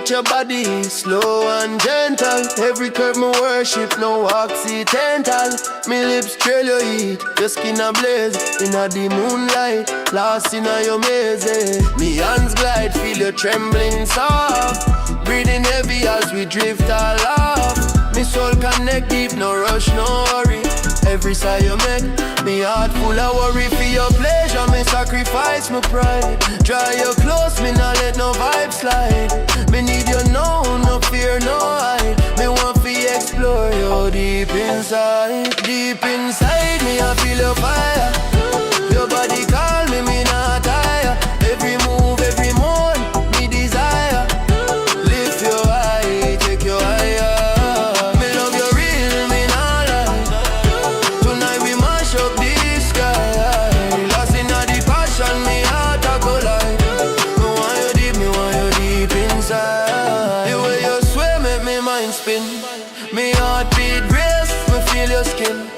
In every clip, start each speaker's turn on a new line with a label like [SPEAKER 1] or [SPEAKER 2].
[SPEAKER 1] touch your body, slow and gentle. Every curve me worship, no accidental. Me lips trail your heat, your skin ablaze. Inna the moonlight, lost inna your maze. Me hands glide, feel you trembling soft. Breathing heavy as we drift all off. Me soul connect deep, no rush, no hurry. Every sigh you make, me heart full of worry. For your pleasure, me sacrifice my pride. Draw you close, me not let no vibe slide. Me need you now, no fear, no hide. Me want to explore you deep inside. Deep inside me, I feel your fire. Your body call me, me not tire. Every move, every moan, me desire. Lift your eye, take your higher. Me love you real, me not lie. Tonight we mash up the sky. Lost in the passion, me heart a collide. Me want you deep inside. The way you sway make me mind spin. Me heartbeat race, me feel your skin.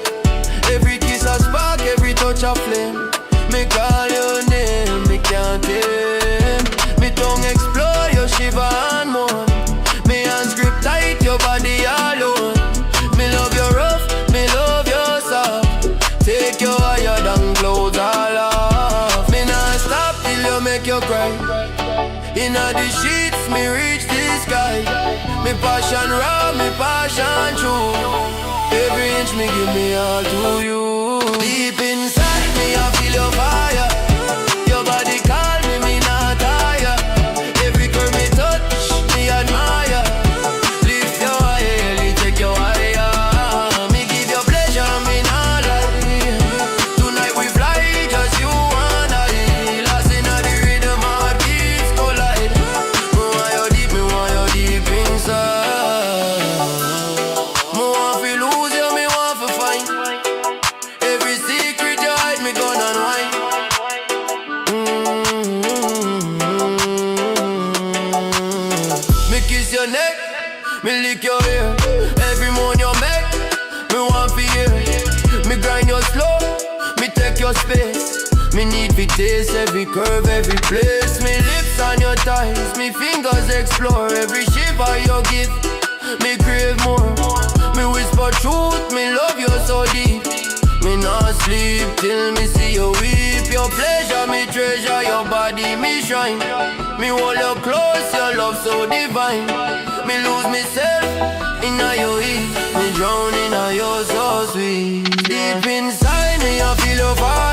[SPEAKER 1] Every kiss a spark, every touch a flame. Me call your name, me can't tame. Me tongue explore, you shiver and moan. Me hands grip tight, your body alone. Me love you rough, me love you soft. Take you higher than clouds all off. Me not stop till you make you cry. Inna the sheets, me reach the sky. Me passion raw, me passion true. Every inch me give me all to you. Deep inside me I feel your fire. Your body call me, me not tire. Every curve me touch, me admire. Lift your high, take your higher. Me give you pleasure, me not lie. Tonight we fly, just you and I. Lost in the rhythm, our beats collide. Me want you deep inside. Me want to lose you, me want to find. Every secret you hide, me gun and wine. Me kiss your neck, me lick your hair. Every moan you make, me want to hear. Me grind you slow, me take your space. Me need to taste every curve, every place. Me lips on your thighs, me fingers explore. Every shiver you give, me crave more. Me whisper truth, me love you so deep. Me not sleep till me see you weep. Your pleasure, me treasure, your body, me shrine. Me hold you close, your love so divine. Me lose myself in your heat. Me drown in your so sweet. Deep inside me, I feel your fire.